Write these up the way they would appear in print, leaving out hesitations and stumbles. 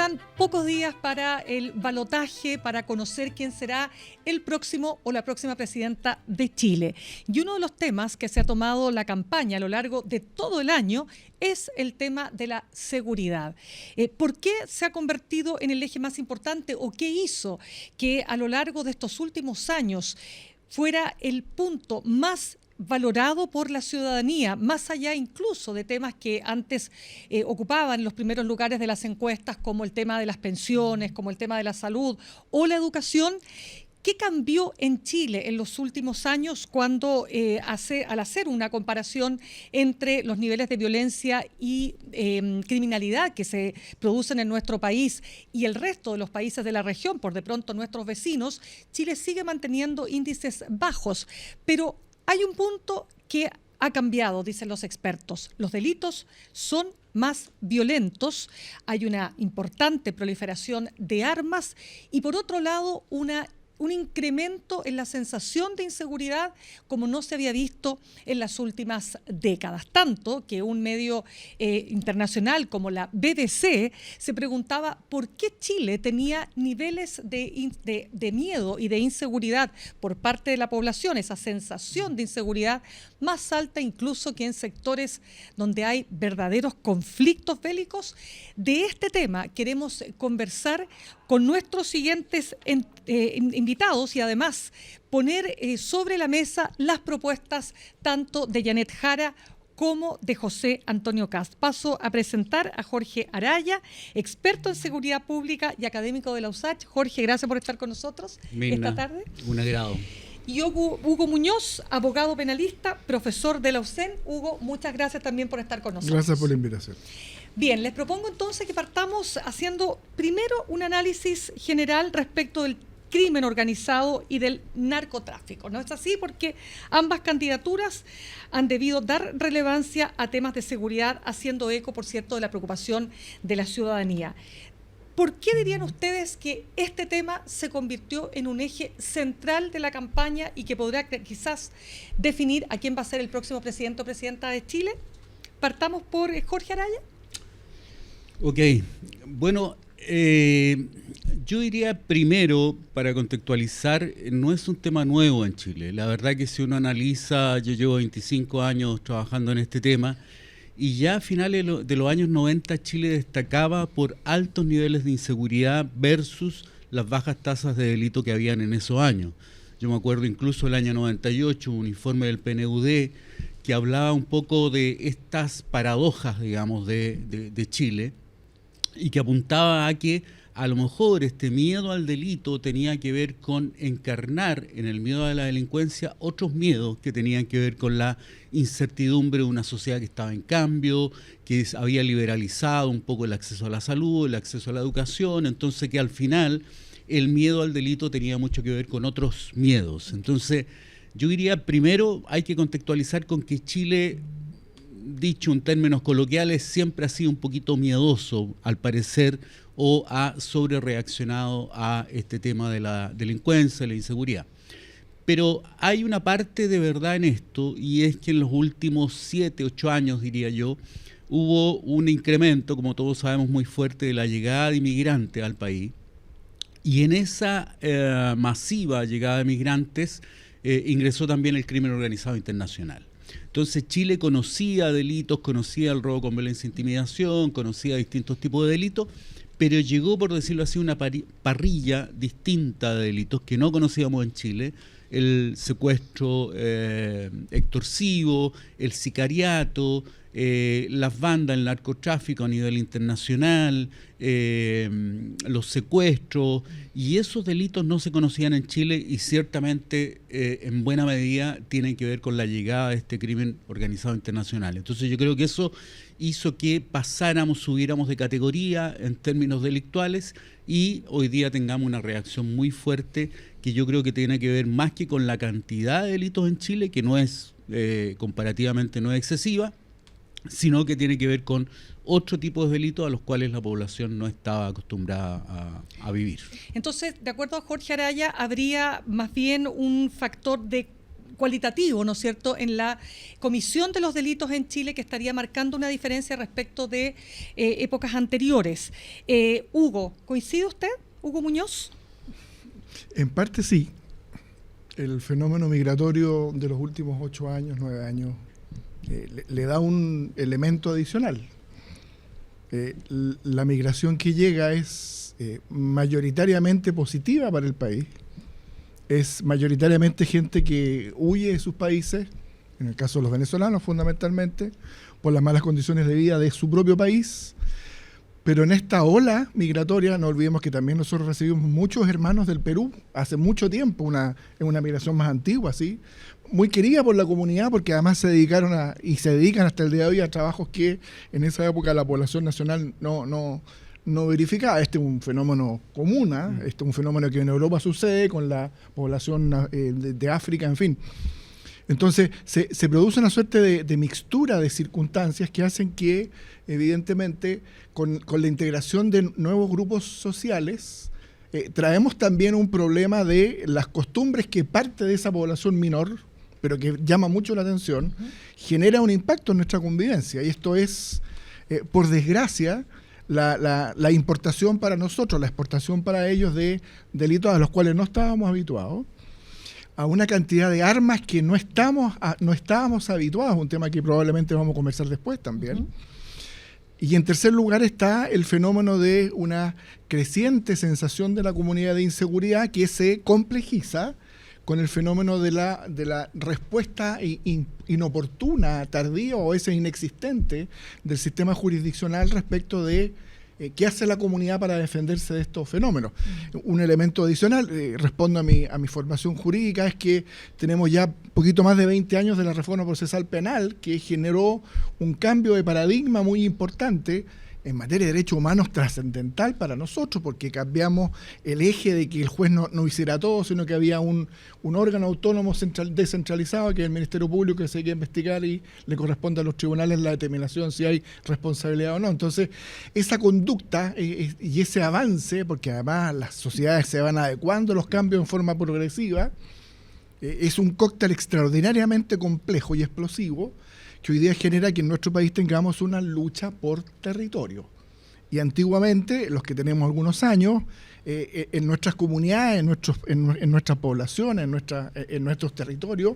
quedan pocos días para el balotaje, para conocer quién será el próximo o la próxima presidenta de Chile. Y uno de los temas que se ha tomado la campaña a lo largo de todo el año es el tema de la seguridad. ¿Por qué se ha convertido en el eje más importante o qué hizo que a lo largo de estos últimos años fuera el punto más valorado por la ciudadanía, más allá incluso de temas que antes ocupaban los primeros lugares de las encuestas, como el tema de las pensiones, como el tema de la salud o la educación? ¿Qué cambió en Chile en los últimos años cuando al hacer una comparación entre los niveles de violencia y criminalidad que se producen en nuestro país y el resto de los países de la región, por de pronto nuestros vecinos? Chile sigue manteniendo índices bajos, pero hay un punto que ha cambiado, dicen los expertos. Los delitos son más violentos, hay una importante proliferación de armas y por otro lado un incremento en la sensación de inseguridad como no se había visto en las últimas décadas. Tanto que un medio internacional como la BBC se preguntaba por qué Chile tenía niveles de miedo y de inseguridad por parte de la población, esa sensación de inseguridad más alta incluso que en sectores donde hay verdaderos conflictos bélicos. De este tema queremos conversar con nuestros siguientes invitados y además poner sobre la mesa las propuestas tanto de Janet Jara como de José Antonio Kast. Paso a presentar a Jorge Araya, experto en seguridad pública y académico de la USACH. Jorge, gracias por estar con nosotros esta tarde. Un agrado. Y Hugo Muñoz, abogado penalista, profesor de la USEN. Hugo, muchas gracias también por estar con nosotros. Gracias por la invitación. Bien, les propongo entonces que partamos haciendo primero un análisis general respecto del crimen organizado y del narcotráfico. ¿No es así? Porque ambas candidaturas han debido dar relevancia a temas de seguridad, haciendo eco, por cierto, de la preocupación de la ciudadanía. ¿Por qué dirían ustedes que este tema se convirtió en un eje central de la campaña y que podrá quizás definir a quién va a ser el próximo presidente o presidenta de Chile? Partamos por Jorge Araya. Ok, bueno, yo diría primero, para contextualizar, no es un tema nuevo en Chile. La verdad que si uno analiza, yo llevo 25 años trabajando en este tema, y ya a finales de los años 90 Chile destacaba por altos niveles de inseguridad versus las bajas tasas de delito que habían en esos años. Yo me acuerdo incluso el año 98, un informe del PNUD que hablaba un poco de estas paradojas, digamos, de Chile, y que apuntaba a que a lo mejor este miedo al delito tenía que ver con encarnar en el miedo a la delincuencia otros miedos que tenían que ver con la incertidumbre de una sociedad que estaba en cambio, que había liberalizado un poco el acceso a la salud, el acceso a la educación, entonces que al final el miedo al delito tenía mucho que ver con otros miedos. Entonces yo diría primero hay que contextualizar con que Chile, dicho en términos coloquiales, siempre ha sido un poquito miedoso, al parecer, o ha sobrereaccionado a este tema de la delincuencia, la inseguridad. Pero hay una parte de verdad en esto, y es que en los últimos 7, 8 años, diría yo, hubo un incremento, como todos sabemos, muy fuerte de la llegada de inmigrantes al país, y en esa masiva llegada de migrantes ingresó también el crimen organizado internacional. Entonces Chile conocía delitos, conocía el robo con violencia e intimidación, conocía distintos tipos de delitos, pero llegó, por decirlo así, una parrilla distinta de delitos que no conocíamos en Chile: el secuestro extorsivo, el sicariato, las bandas, el narcotráfico a nivel internacional, los secuestros, y esos delitos no se conocían en Chile y ciertamente en buena medida tienen que ver con la llegada de este crimen organizado internacional. Entonces yo creo que eso hizo que subiéramos de categoría en términos delictuales y hoy día tengamos una reacción muy fuerte que yo creo que tiene que ver más que con la cantidad de delitos en Chile, que no es, comparativamente no es excesiva, sino que tiene que ver con otro tipo de delitos a los cuales la población no estaba acostumbrada a vivir. Entonces, de acuerdo a Jorge Araya, habría más bien un factor de cualitativo, ¿no es cierto?, en la comisión de los delitos en Chile, que estaría marcando una diferencia respecto de épocas anteriores. Hugo, ¿coincide usted, Hugo Muñoz? En parte sí. El fenómeno migratorio de los últimos 8 años, 9 años, le da un elemento adicional. La migración que llega es mayoritariamente positiva para el país. Es mayoritariamente gente que huye de sus países, en el caso de los venezolanos fundamentalmente, por las malas condiciones de vida de su propio país. Pero en esta ola migratoria, no olvidemos que también nosotros recibimos muchos hermanos del Perú hace mucho tiempo, es una migración más antigua, ¿sí? Muy querida por la comunidad, porque además se dedicaron y se dedican hasta el día de hoy a trabajos que en esa época la población nacional no verificaba. Este es un fenómeno común, este es un fenómeno que en Europa sucede con la población de África, en fin. Entonces se produce una suerte de mixtura de circunstancias que hacen que, evidentemente, con la integración de nuevos grupos sociales, traemos también un problema de las costumbres que parte de esa población menor, pero que llama mucho la atención, genera un impacto en nuestra convivencia. Y esto es, por desgracia, la importación para nosotros, la exportación para ellos de delitos a los cuales no estábamos habituados, a una cantidad de armas que no estábamos habituados, un tema que probablemente vamos a conversar después también. Y en tercer lugar está el fenómeno de una creciente sensación de la comunidad de inseguridad que se complejiza con el fenómeno de la respuesta inoportuna, tardía o a veces inexistente del sistema jurisdiccional respecto de qué hace la comunidad para defenderse de estos fenómenos. Un elemento adicional, respondo a mi formación jurídica, es que tenemos ya poquito más de 20 años de la reforma procesal penal que generó un cambio de paradigma muy importante en materia de derechos humanos trascendental para nosotros, porque cambiamos el eje de que el juez no hiciera todo, sino que había un órgano autónomo descentralizado, que es el Ministerio Público, que se hay que investigar y le corresponde a los tribunales la determinación si hay responsabilidad o no. Entonces, esa conducta y ese avance, porque además las sociedades se van adecuando a los cambios en forma progresiva, es un cóctel extraordinariamente complejo y explosivo, que hoy día genera que en nuestro país tengamos una lucha por territorio. Y antiguamente, los que tenemos algunos años, en nuestras comunidades, en nuestras poblaciones, en nuestros territorios,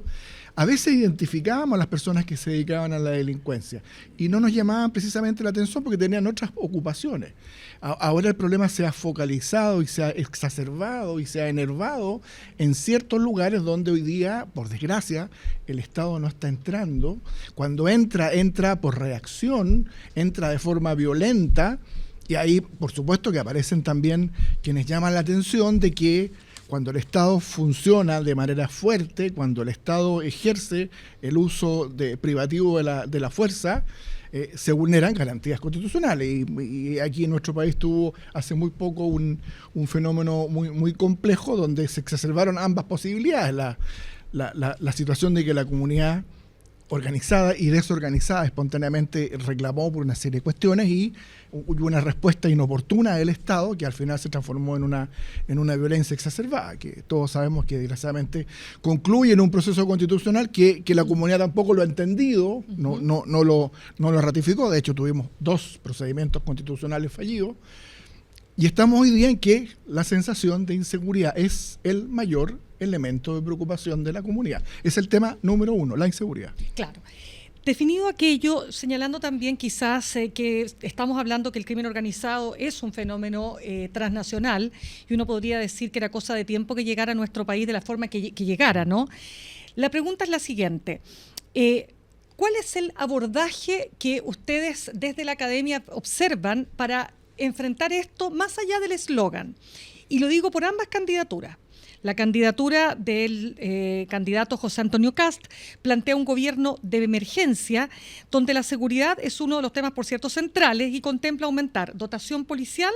a veces identificábamos a las personas que se dedicaban a la delincuencia y no nos llamaban precisamente la atención porque tenían otras ocupaciones. Ahora el problema se ha focalizado y se ha exacerbado y se ha enervado en ciertos lugares donde hoy día, por desgracia, el Estado no está entrando. Cuando entra por reacción, entra de forma violenta, y ahí, por supuesto, que aparecen también quienes llaman la atención de que cuando el Estado funciona de manera fuerte, cuando el Estado ejerce el uso privativo de la fuerza, se vulneran garantías constitucionales. Y aquí en nuestro país tuvo hace muy poco un fenómeno muy complejo donde se exacerbaron ambas posibilidades. La situación de que la comunidad organizada y desorganizada espontáneamente reclamó por una serie de cuestiones y hubo una respuesta inoportuna del Estado que al final se transformó en una violencia exacerbada, que todos sabemos que desgraciadamente concluye en un proceso constitucional que la comunidad tampoco lo ha entendido, no lo ratificó. De hecho, tuvimos 2 procedimientos constitucionales fallidos y estamos hoy día en que la sensación de inseguridad es el mayor elemento de preocupación de la comunidad. Es el tema número 1, la inseguridad. Claro. Definido aquello, señalando también quizás que estamos hablando que el crimen organizado es un fenómeno transnacional y uno podría decir que era cosa de tiempo que llegara a nuestro país de la forma que llegara, ¿no? La pregunta es la siguiente. ¿Cuál es el abordaje que ustedes desde la academia observan para enfrentar esto más allá del eslogan? Y lo digo por ambas candidaturas. La candidatura del candidato José Antonio Kast plantea un gobierno de emergencia donde la seguridad es uno de los temas, por cierto, centrales y contempla aumentar dotación policial,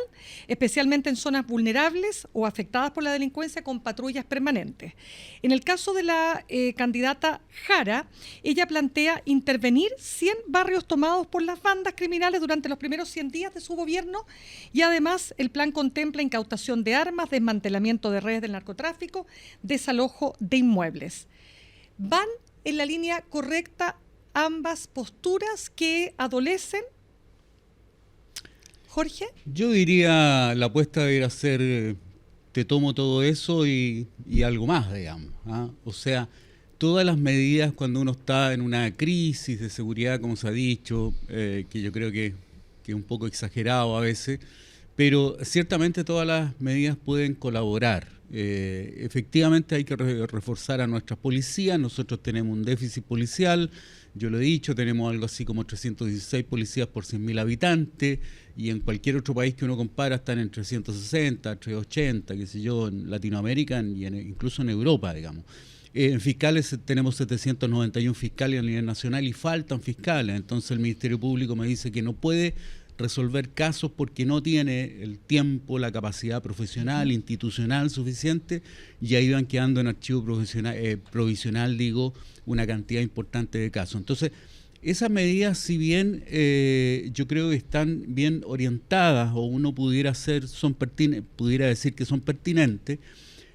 especialmente en zonas vulnerables o afectadas por la delincuencia con patrullas permanentes. En el caso de la candidata Jara, ella plantea intervenir 100 barrios tomados por las bandas criminales durante los primeros 100 días de su gobierno y además el plan contempla incautación de armas, desmantelamiento de redes del narcotráfico, desalojo de inmuebles. ¿Van en la línea correcta ambas posturas que adolecen? Jorge. Yo diría, la apuesta debería ser, te tomo todo eso y algo más, digamos. ¿Ah? O sea, todas las medidas cuando uno está en una crisis de seguridad, como se ha dicho, que yo creo que es un poco exagerado a veces, pero ciertamente todas las medidas pueden colaborar. Efectivamente hay que reforzar a nuestras policías. Nosotros tenemos un déficit policial, yo lo he dicho, tenemos algo así como 316 policías por 100.000 habitantes, y en cualquier otro país que uno compara están en 360, 380, qué sé yo, en Latinoamérica y incluso en Europa, digamos. En fiscales tenemos 791 fiscales a nivel nacional y faltan fiscales. Entonces el Ministerio Público me dice que no puede resolver casos porque no tiene el tiempo, la capacidad profesional, institucional suficiente, y ahí van quedando en archivo provisional, una cantidad importante de casos. Entonces, esas medidas, si bien yo creo que están bien orientadas, o uno pudiera decir que son pertinentes,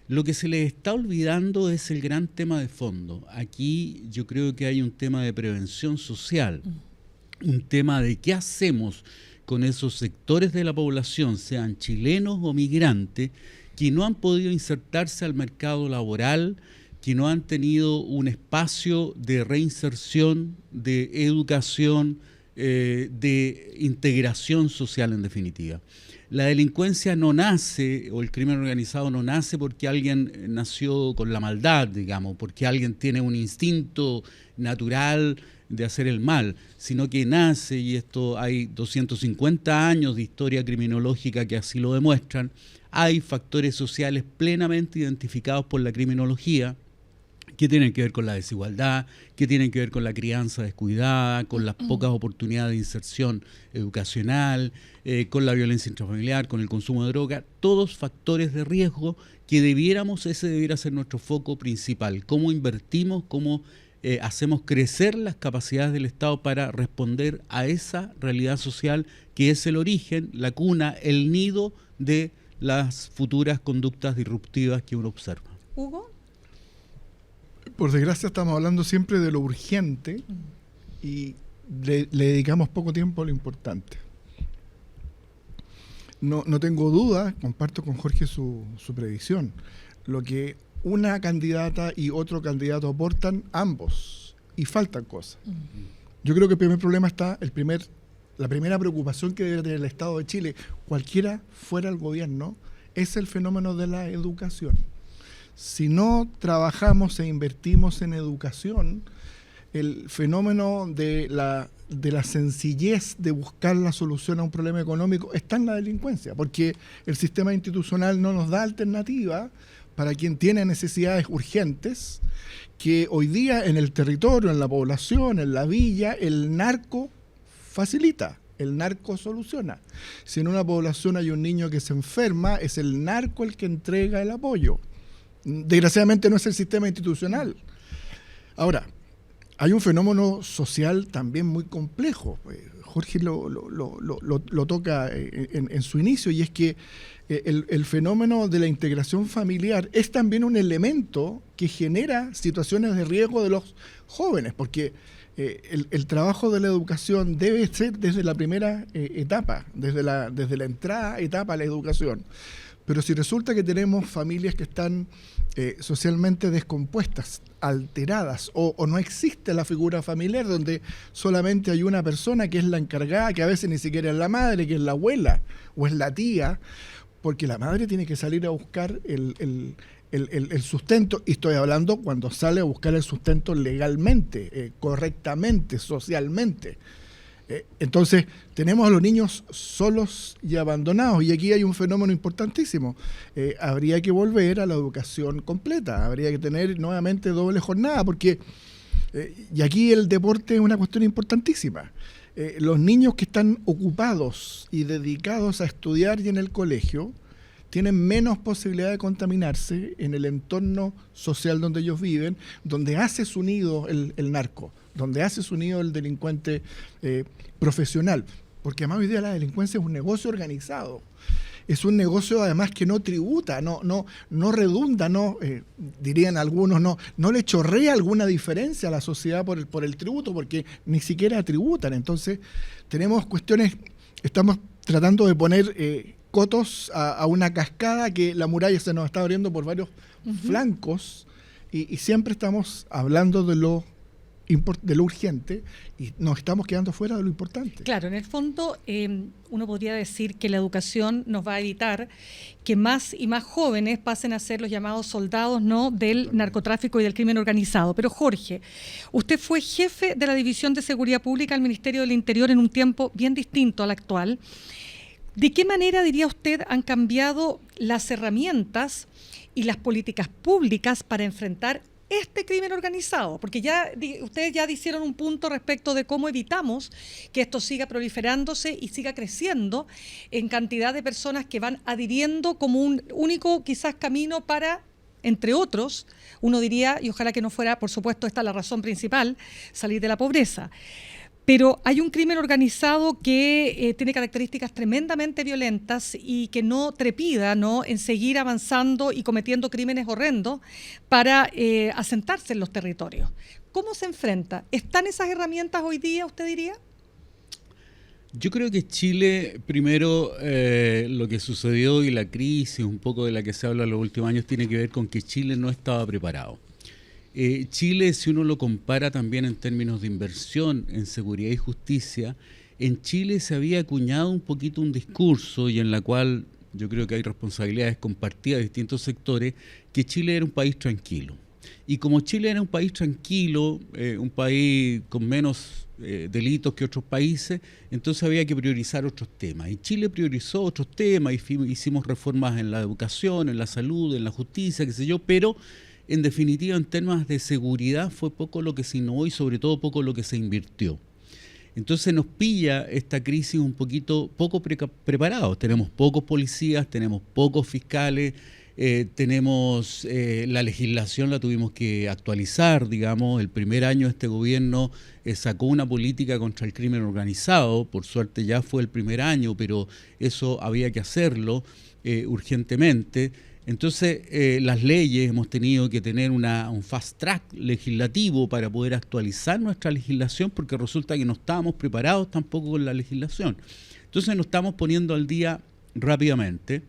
lo que se les está olvidando es el gran tema de fondo. Aquí yo creo que hay un tema de prevención social, un tema de qué hacemos con esos sectores de la población, sean chilenos o migrantes, que no han podido insertarse al mercado laboral, que no han tenido un espacio de reinserción, de educación, de integración social en definitiva. La delincuencia no nace, o el crimen organizado no nace porque alguien nació con la maldad, digamos, porque alguien tiene un instinto natural de hacer el mal, sino que nace, y esto hay 250 años de historia criminológica que así lo demuestran, hay factores sociales plenamente identificados por la criminología, que tienen que ver con la desigualdad, que tienen que ver con la crianza descuidada, con las pocas oportunidades de inserción educacional, con la violencia intrafamiliar, con el consumo de droga, todos factores de riesgo que ese debiera ser nuestro foco principal. Cómo invertimos, cómo hacemos crecer las capacidades del Estado para responder a esa realidad social que es el origen, la cuna, el nido de las futuras conductas disruptivas que uno observa. Hugo. Por desgracia estamos hablando siempre de lo urgente y le dedicamos poco tiempo a lo importante. No tengo duda, comparto con Jorge su previsión. Lo que una candidata y otro candidato aportan, ambos, y faltan cosas. Yo creo que el primer problema está, la primera preocupación que debe tener el Estado de Chile, cualquiera fuera el gobierno, es el fenómeno de la educación. Si no trabajamos e invertimos en educación, el fenómeno de la sencillez de buscar la solución a un problema económico está en la delincuencia, porque el sistema institucional no nos da alternativa para quien tiene necesidades urgentes, que hoy día en el territorio, en la población, en la villa, el narco facilita. El narco soluciona. Si en una población hay un niño que se enferma, es el narco el que entrega el apoyo. Desgraciadamente no es el sistema institucional. Ahora, hay un fenómeno social también muy complejo. Jorge lo toca en su inicio, y es que el fenómeno de la integración familiar es también un elemento que genera situaciones de riesgo de los jóvenes, porque el trabajo de la educación debe ser desde la primera etapa, desde la entrada etapa a la educación. Pero si resulta que tenemos familias que están socialmente descompuestas, alteradas, o no existe la figura familiar, donde solamente hay una persona que es la encargada, que a veces ni siquiera es la madre, que es la abuela o es la tía, porque la madre tiene que salir a buscar el sustento, y estoy hablando cuando sale a buscar el sustento legalmente, correctamente, socialmente. Entonces, tenemos a los niños solos y abandonados, y aquí hay un fenómeno importantísimo. Habría que volver a la educación completa, habría que tener nuevamente doble jornada, porque, y aquí el deporte es una cuestión importantísima. Los niños que están ocupados y dedicados a estudiar y en el colegio tienen menos posibilidad de contaminarse en el entorno social donde ellos viven, donde hace su nido el narco, donde hace su nido el delincuente profesional. Porque además hoy día la delincuencia es un negocio organizado. es un negocio además que no tributa, no redunda, dirían algunos, no le chorrea alguna diferencia a la sociedad por el tributo, porque ni siquiera tributan. Entonces, tenemos cuestiones, estamos tratando de poner cotos a una cascada que la muralla se nos está abriendo por varios flancos, y siempre estamos hablando de lo urgente y nos estamos quedando fuera de lo importante. Claro, en el fondo uno podría decir que la educación nos va a evitar que más y más jóvenes pasen a ser los llamados soldados, ¿no?, del narcotráfico y del crimen organizado. Pero Jorge, usted fue jefe de la División de Seguridad Pública del Ministerio del Interior en un tiempo bien distinto al actual. ¿De qué manera, diría usted, han cambiado las herramientas y las políticas públicas para enfrentar este crimen organizado? Porque ustedes ya hicieron un punto respecto de cómo evitamos que esto siga proliferándose y siga creciendo en cantidad de personas que van adhiriendo como un único quizás camino para, entre otros, uno diría, y ojalá que no fuera, por supuesto, esta es la razón principal, salir de la pobreza. Pero hay un crimen organizado que tiene características tremendamente violentas y que no trepida, ¿no?, en seguir avanzando y cometiendo crímenes horrendos para asentarse en los territorios. ¿Cómo se enfrenta? ¿Están esas herramientas hoy día, usted diría? Yo creo que Chile, primero, lo que sucedió y la crisis, un poco de la que se habla en los últimos años, tiene que ver con que Chile no estaba preparado. Chile, si uno lo compara también en términos de inversión en seguridad y justicia, en Chile se había acuñado un poquito un discurso, y en la cual yo creo que hay responsabilidades compartidas de distintos sectores, que Chile era un país tranquilo. Y como Chile era un país tranquilo, un país con menos delitos que otros países, entonces había que priorizar otros temas. Y Chile priorizó otros temas, hicimos reformas en la educación, en la salud, en la justicia, qué sé yo, pero en definitiva, en temas de seguridad fue poco lo que se innovó y sobre todo poco lo que se invirtió. Entonces nos pilla esta crisis un poquito poco preparados. Tenemos pocos policías, tenemos pocos fiscales, tenemos la legislación la tuvimos que actualizar, digamos. El primer año este gobierno sacó una política contra el crimen organizado, por suerte ya fue el primer año, pero eso había que hacerlo urgentemente. Entonces, las leyes, hemos tenido que tener un fast track legislativo para poder actualizar nuestra legislación, porque resulta que no estábamos preparados tampoco con la legislación. Entonces nos estamos poniendo al día rápidamente,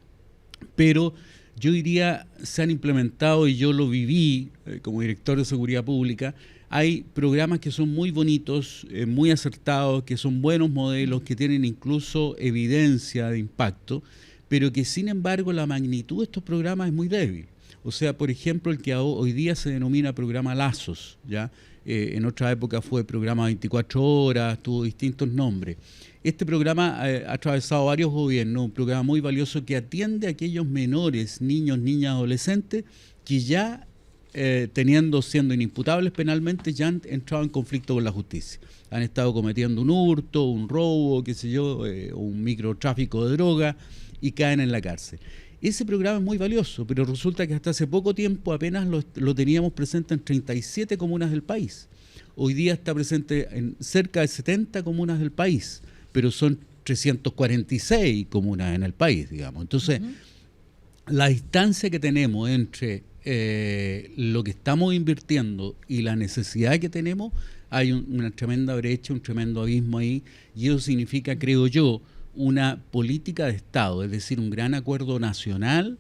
pero yo diría, se han implementado, y yo lo viví como director de seguridad pública, hay programas que son muy bonitos, muy acertados, que son buenos modelos, que tienen incluso evidencia de impacto, pero que sin embargo la magnitud de estos programas es muy débil. O sea, por ejemplo, el que hoy día se denomina programa Lazos, ¿ya? En otra época fue programa 24 horas, tuvo distintos nombres. Este programa ha atravesado varios gobiernos, un programa muy valioso que atiende a aquellos menores, niños, niñas, adolescentes, que ya siendo inimputables penalmente, ya han entrado en conflicto con la justicia. Han estado cometiendo un hurto, un robo, qué sé yo, un microtráfico de droga, y caen en la cárcel. Ese programa es muy valioso, pero resulta que hasta hace poco tiempo apenas lo teníamos presente en 37 comunas del país. Hoy día está presente en cerca de 70 comunas del país, pero son 346 comunas en el país, digamos. Entonces, la distancia que tenemos entre lo que estamos invirtiendo y la necesidad que tenemos, hay una tremenda brecha, un tremendo abismo ahí, y eso significa, creo yo, una política de Estado, es decir, un gran acuerdo nacional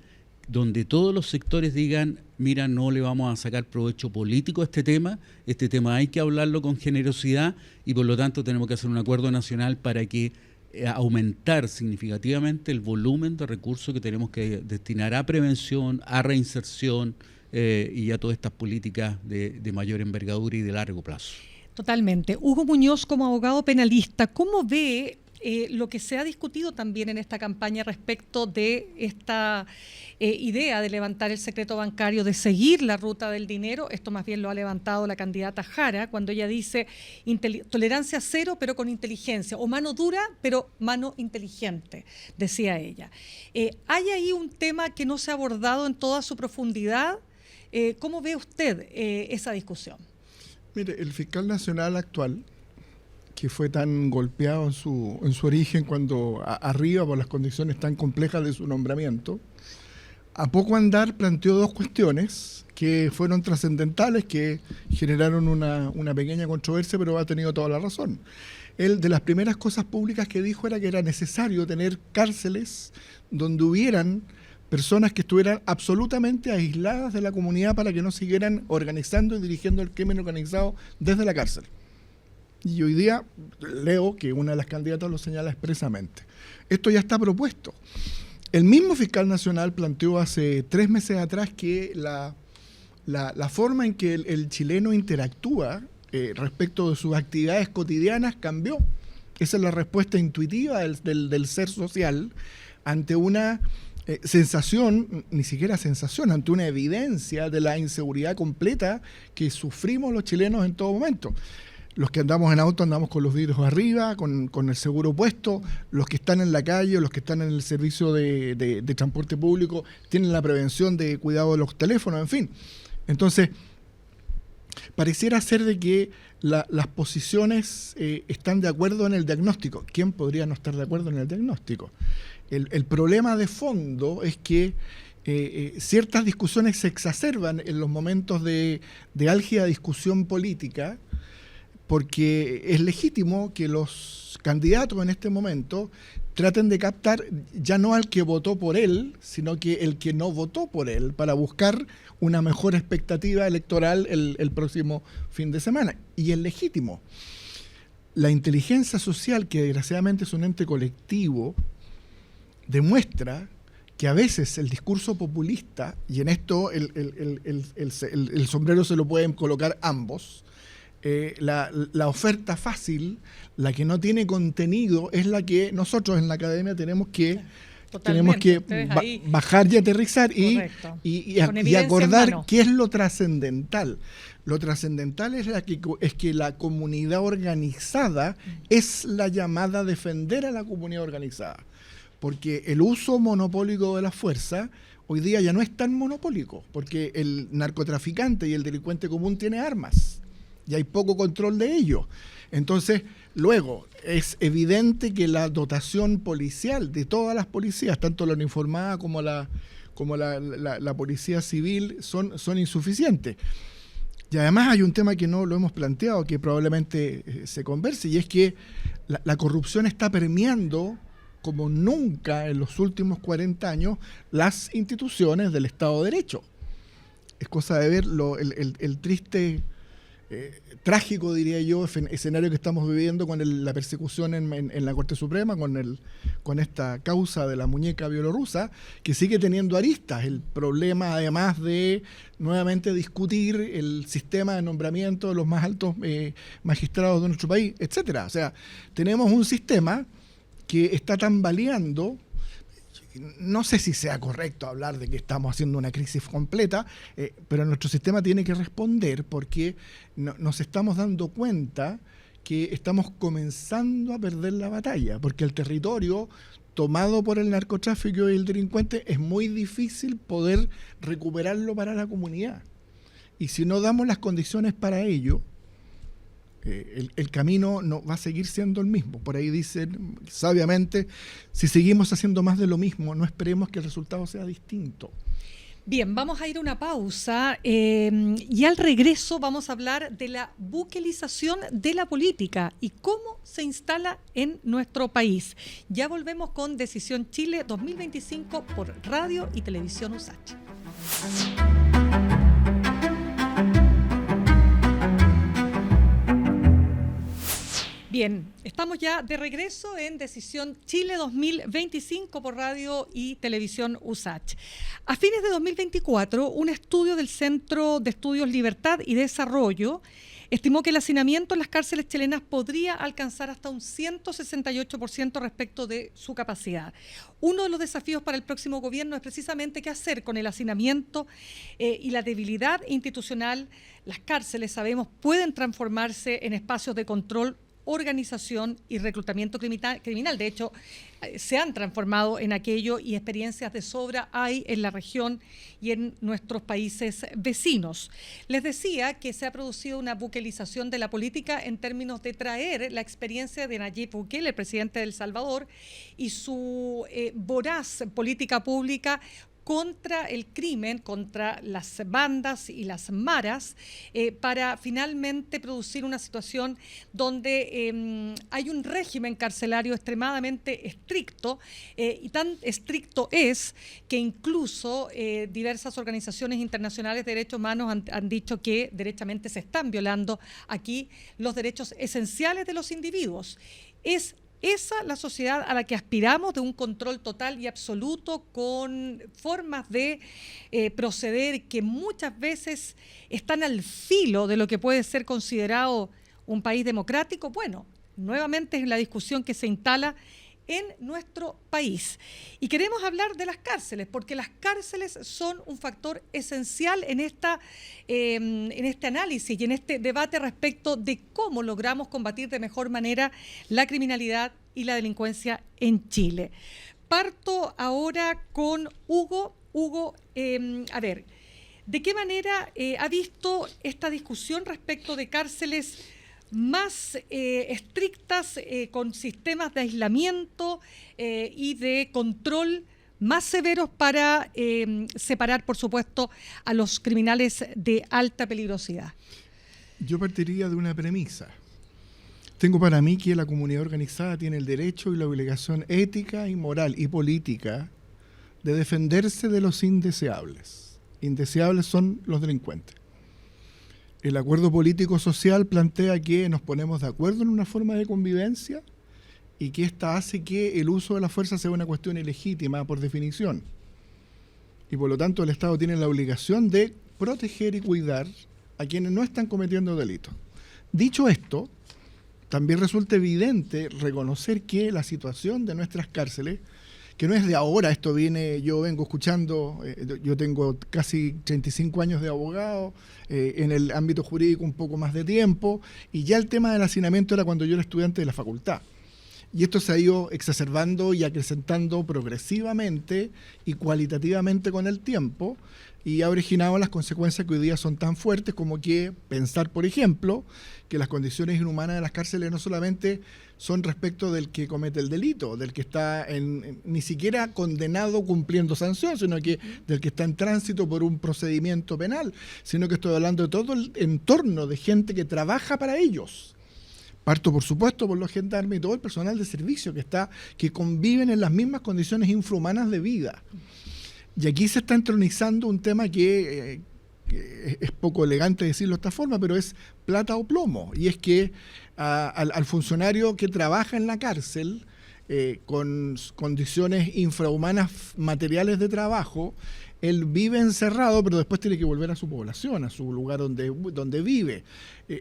donde todos los sectores digan, mira, no le vamos a sacar provecho político a este tema hay que hablarlo con generosidad, y por lo tanto tenemos que hacer un acuerdo nacional para que aumentar significativamente el volumen de recursos que tenemos que destinar a prevención, a reinserción y a todas estas políticas de mayor envergadura y de largo plazo. Totalmente. Hugo Muñoz, como abogado penalista, ¿cómo ve lo que se ha discutido también en esta campaña respecto de esta idea de levantar el secreto bancario, de seguir la ruta del dinero? Esto más bien lo ha levantado la candidata Jara, cuando ella dice tolerancia cero pero con inteligencia, o mano dura pero mano inteligente, decía ella. ¿Hay ahí un tema que no se ha abordado en toda su profundidad? ¿Cómo ve usted esa discusión? Mire, el fiscal nacional actual que fue tan golpeado en su origen cuando arriba por las condiciones tan complejas de su nombramiento, a poco andar planteó dos cuestiones que fueron trascendentales, que generaron una pequeña controversia, pero ha tenido toda la razón. Él, de las primeras cosas públicas que dijo era que era necesario tener cárceles donde hubieran personas que estuvieran absolutamente aisladas de la comunidad para que no siguieran organizando y dirigiendo el crimen organizado desde la cárcel. Y hoy día leo que una de las candidatas lo señala expresamente. Esto ya está propuesto. El mismo fiscal nacional planteó hace 3 meses atrás que la forma en que el chileno interactúa respecto de sus actividades cotidianas cambió. Esa es la respuesta intuitiva del ser social ante una sensación, ni siquiera sensación, ante una evidencia de la inseguridad completa que sufrimos los chilenos en todo momento. Los que andamos en auto andamos con los vidrios arriba, con el seguro puesto. Los que están en la calle, los que están en el servicio de transporte público, tienen la prevención de cuidado de los teléfonos, en fin. Entonces, pareciera ser de que las posiciones están de acuerdo en el diagnóstico. ¿Quién podría no estar de acuerdo en el diagnóstico? El problema de fondo es que ciertas discusiones se exacerban en los momentos de álgida discusión política, porque es legítimo que los candidatos en este momento traten de captar ya no al que votó por él, sino que el que no votó por él, para buscar una mejor expectativa electoral el próximo fin de semana. Y es legítimo. La inteligencia social, que desgraciadamente es un ente colectivo, demuestra que a veces el discurso populista, y en esto el sombrero se lo pueden colocar ambos, la oferta fácil, la que no tiene contenido, es la que nosotros en la academia tenemos que bajar y aterrizar y acordar qué es lo trascendental. Lo trascendental es que la comunidad organizada es la llamada a defender a la comunidad organizada. Porque el uso monopólico de la fuerza hoy día ya no es tan monopólico, porque el narcotraficante y el delincuente común tiene armas y hay poco control de ello. Entonces, luego, es evidente que la dotación policial de todas las policías, tanto la uniformada como la policía civil, son insuficientes. Y además hay un tema que no lo hemos planteado, que probablemente se converse, y es que la corrupción está permeando como nunca en los últimos 40 años las instituciones del Estado de Derecho. Es cosa de ver el triste, trágico, diría yo, escenario que estamos viviendo con la persecución en la Corte Suprema, con esta causa de la muñeca bielorrusa, que sigue teniendo aristas. El problema, además de nuevamente discutir el sistema de nombramiento de los más altos magistrados de nuestro país, etcétera. O sea, tenemos un sistema que está tambaleando. No sé si sea correcto hablar de que estamos haciendo una crisis completa, pero nuestro sistema tiene que responder, porque nos estamos dando cuenta que estamos comenzando a perder la batalla, porque el territorio tomado por el narcotráfico y el delincuente es muy difícil poder recuperarlo para la comunidad. Y si no damos las condiciones para ello, el camino no va a seguir siendo el mismo. Por ahí dicen sabiamente, si seguimos haciendo más de lo mismo, no esperemos que el resultado sea distinto. Bien, vamos a ir a una pausa y al regreso vamos a hablar de la buquelización de la política y cómo se instala en nuestro país. Ya volvemos con Decisión Chile 2025 por Radio y Televisión USACH. Bien, estamos ya de regreso en Decisión Chile 2025 por Radio y Televisión USACH. A fines de 2024, un estudio del Centro de Estudios Libertad y Desarrollo estimó que el hacinamiento en las cárceles chilenas podría alcanzar hasta un 168% respecto de su capacidad. Uno de los desafíos para el próximo gobierno es precisamente qué hacer con el hacinamiento y la debilidad institucional. Las cárceles, sabemos, pueden transformarse en espacios de control organización y reclutamiento criminal. De hecho, se han transformado en aquello y experiencias de sobra hay en la región y en nuestros países vecinos. Les decía que se ha producido una buquelización de la política en términos de traer la experiencia de Nayib Bukele, el presidente de El Salvador, y su voraz política pública contra el crimen, contra las bandas y las maras, para finalmente producir una situación donde hay un régimen carcelario extremadamente estricto, y tan estricto es que incluso diversas organizaciones internacionales de derechos humanos han dicho que derechamente se están violando aquí los derechos esenciales de los individuos. Es esa la sociedad a la que aspiramos, de un control total y absoluto, con formas de proceder que muchas veces están al filo de lo que puede ser considerado un país democrático. Bueno, nuevamente es la discusión que se instala en nuestro país. Y queremos hablar de las cárceles, porque las cárceles son un factor esencial en este análisis y en este debate respecto de cómo logramos combatir de mejor manera la criminalidad y la delincuencia en Chile. Parto ahora con Hugo. Hugo, a ver, ¿de qué manera ha visto esta discusión respecto de cárceles más estrictas, con sistemas de aislamiento y de control más severos para separar, por supuesto, a los criminales de alta peligrosidad? Yo partiría de una premisa. Tengo para mí que la comunidad organizada tiene el derecho y la obligación ética y moral y política de defenderse de los indeseables. Indeseables son los delincuentes. El acuerdo político-social plantea que nos ponemos de acuerdo en una forma de convivencia y que esta hace que el uso de la fuerza sea una cuestión ilegítima por definición. Y por lo tanto el Estado tiene la obligación de proteger y cuidar a quienes no están cometiendo delitos. Dicho esto, también resulta evidente reconocer que la situación de nuestras cárceles, que no es de ahora, yo vengo escuchando, yo tengo casi 35 años de abogado, en el ámbito jurídico un poco más de tiempo, y ya el tema del hacinamiento era cuando yo era estudiante de la facultad. Y esto se ha ido exacerbando y acrecentando progresivamente y cualitativamente con el tiempo, y ha originado las consecuencias que hoy día son tan fuertes como que pensar, por ejemplo, que las condiciones inhumanas de las cárceles no solamente son respecto del que comete el delito, del que está ni siquiera condenado cumpliendo sanción, sino que del que está en tránsito por un procedimiento penal, sino que estoy hablando de todo el entorno de gente que trabaja para ellos. Parto, por supuesto, por los gendarmes y todo el personal de servicio que conviven en las mismas condiciones infrahumanas de vida. Y aquí se está entronizando un tema que es poco elegante decirlo de esta forma, pero es plata o plomo. Y es que al funcionario que trabaja en la cárcel, con condiciones infrahumanas materiales de trabajo, él vive encerrado, pero después tiene que volver a su población, a su lugar donde vive.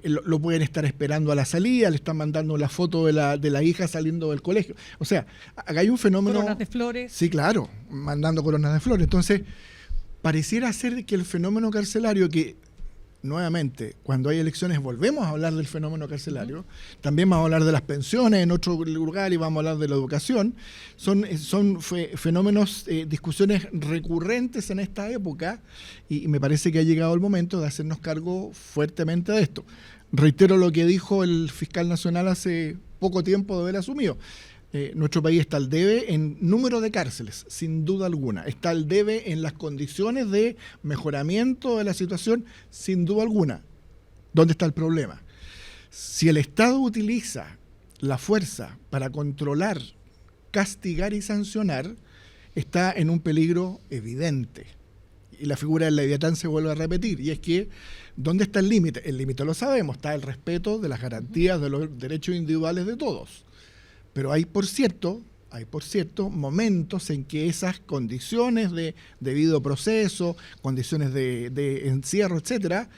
Lo pueden estar esperando a la salida, le están mandando la foto de la hija saliendo del colegio. O sea, acá hay un fenómeno... Coronas de flores. Sí, claro, mandando coronas de flores. Entonces, pareciera ser que el fenómeno carcelario, que nuevamente, cuando hay elecciones volvemos a hablar del fenómeno carcelario, también vamos a hablar de las pensiones en otro lugar y vamos a hablar de la educación, son fenómenos, discusiones recurrentes en esta época, y me parece que ha llegado el momento de hacernos cargo fuertemente de esto. Reitero lo que dijo el fiscal nacional hace poco tiempo de haber asumido. Nuestro país está al debe en número de cárceles, sin duda alguna. Está al debe en las condiciones de mejoramiento de la situación, sin duda alguna. ¿Dónde está el problema? Si el Estado utiliza la fuerza para controlar, castigar y sancionar, está en un peligro evidente. Y la figura del Leviatán se vuelve a repetir. Y es que, ¿dónde está el límite? El límite lo sabemos, está el respeto de las garantías de los derechos individuales de todos. Pero hay, por cierto, momentos en que esas condiciones de debido proceso, condiciones de encierro, etcétera,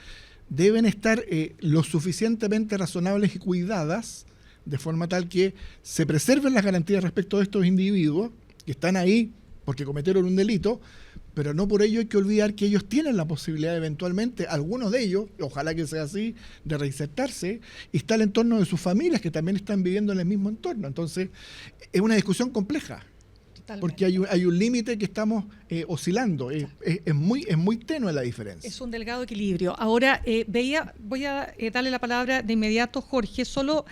deben estar lo suficientemente razonables y cuidadas, de forma tal que se preserven las garantías respecto de estos individuos que están ahí porque cometieron un delito, pero no por ello hay que olvidar que ellos tienen la posibilidad eventualmente, algunos de ellos, ojalá que sea así, de reinsertarse, y está el entorno de sus familias que también están viviendo en el mismo entorno. Entonces, es una discusión compleja. Totalmente. Porque hay un límite que estamos oscilando, es muy tenue la diferencia. Es un delgado equilibrio. Ahora, voy a darle la palabra de inmediato, Jorge, solo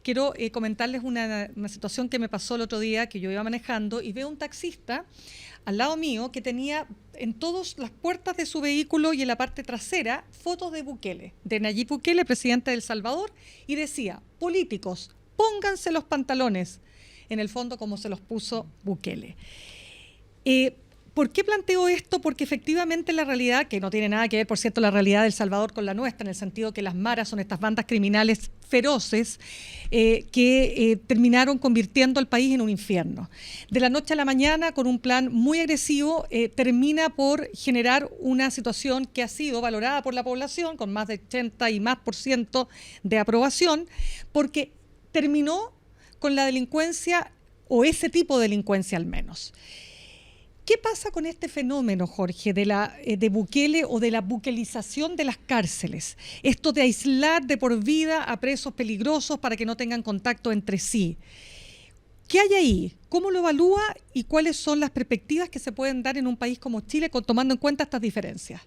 quiero comentarles una situación que me pasó el otro día, que yo iba manejando y veo un taxista al lado mío que tenía en todas las puertas de su vehículo y en la parte trasera fotos de Bukele, de Nayib Bukele, presidente de El Salvador, y decía: políticos, pónganse los pantalones, en el fondo como se los puso Bukele. ¿Por qué planteo esto? Porque efectivamente la realidad, que no tiene nada que ver, por cierto, la realidad de El Salvador con la nuestra, en el sentido que las maras son estas bandas criminales feroces que terminaron convirtiendo al país en un infierno. De la noche a la mañana, con un plan muy agresivo, termina por generar una situación que ha sido valorada por la población con más de 80 y más % de aprobación, porque terminó con la delincuencia, o ese tipo de delincuencia al menos. ¿Qué pasa con este fenómeno, Jorge, de Bukele o de la buquelización de las cárceles? Esto de aislar de por vida a presos peligrosos para que no tengan contacto entre sí. ¿Qué hay ahí? ¿Cómo lo evalúa y cuáles son las perspectivas que se pueden dar en un país como Chile tomando en cuenta estas diferencias?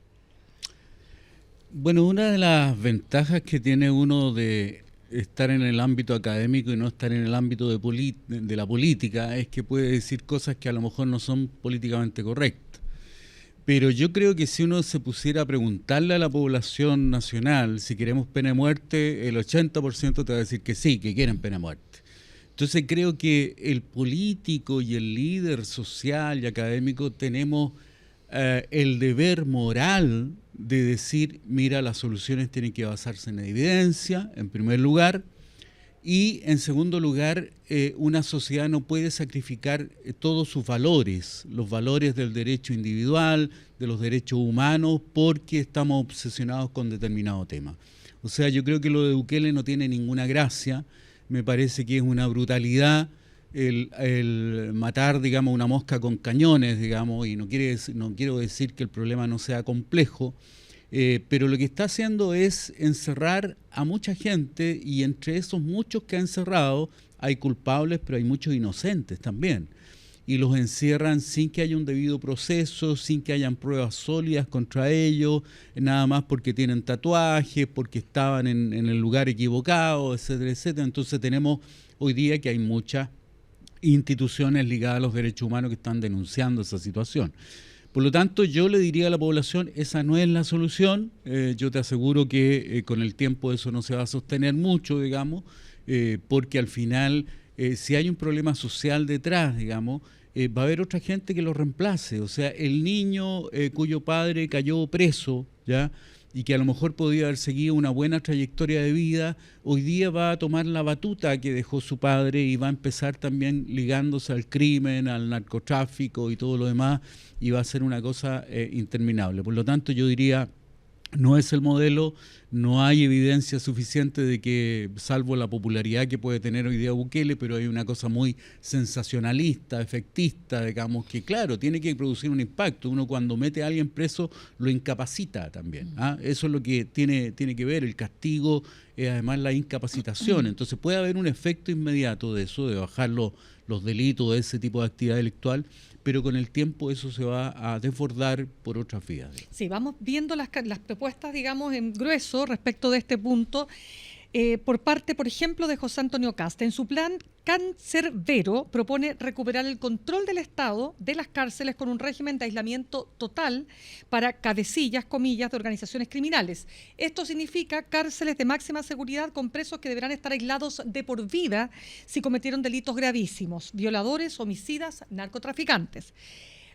Bueno, una de las ventajas que tiene uno de estar en el ámbito académico y no estar en el ámbito de la política es que puede decir cosas que a lo mejor no son políticamente correctas. Pero yo creo que si uno se pusiera a preguntarle a la población nacional si queremos pena de muerte, el 80% te va a decir que sí, que quieren pena de muerte. Entonces creo que el político y el líder social y académico tenemos el deber moral de decir: mira, las soluciones tienen que basarse en evidencia, en primer lugar, y en segundo lugar, una sociedad no puede sacrificar todos sus valores, los valores del derecho individual, de los derechos humanos, porque estamos obsesionados con determinado tema. O sea, yo creo que lo de Bukele no tiene ninguna gracia, me parece que es una brutalidad el matar, digamos, una mosca con cañones, digamos, y no quiero decir que el problema no sea complejo, pero lo que está haciendo es encerrar a mucha gente, y entre esos muchos que ha encerrado hay culpables, pero hay muchos inocentes también. Y los encierran sin que haya un debido proceso, sin que hayan pruebas sólidas contra ellos, nada más porque tienen tatuajes, porque estaban en el lugar equivocado, etcétera, etcétera. Entonces tenemos hoy día que hay muchas instituciones ligadas a los derechos humanos que están denunciando esa situación. Por lo tanto, yo le diría a la población: esa no es la solución. Yo te aseguro que con el tiempo eso no se va a sostener mucho, digamos, porque al final, si hay un problema social detrás, digamos, va a haber otra gente que lo reemplace. O sea, el niño cuyo padre cayó preso, ¿ya?, y que a lo mejor podía haber seguido una buena trayectoria de vida, hoy día va a tomar la batuta que dejó su padre y va a empezar también ligándose al crimen, al narcotráfico y todo lo demás, y va a ser una cosa interminable. Por lo tanto, yo diría: no es el modelo, no hay evidencia suficiente de que, salvo la popularidad que puede tener hoy día Bukele, pero hay una cosa muy sensacionalista, efectista, digamos, que claro, tiene que producir un impacto. Uno cuando mete a alguien preso lo incapacita también. Eso es lo que tiene que ver, el castigo es además la incapacitación. Entonces puede haber un efecto inmediato de eso, de bajar los delitos de ese tipo de actividad delictual, pero con el tiempo eso se va a desbordar por otras vías. Sí, vamos viendo las propuestas, digamos, en grueso respecto de este punto, por parte, por ejemplo, de José Antonio Kast. En su plan Cancerbero propone recuperar el control del Estado de las cárceles con un régimen de aislamiento total para cabecillas, comillas, de organizaciones criminales. Esto significa cárceles de máxima seguridad con presos que deberán estar aislados de por vida si cometieron delitos gravísimos: violadores, homicidas, narcotraficantes.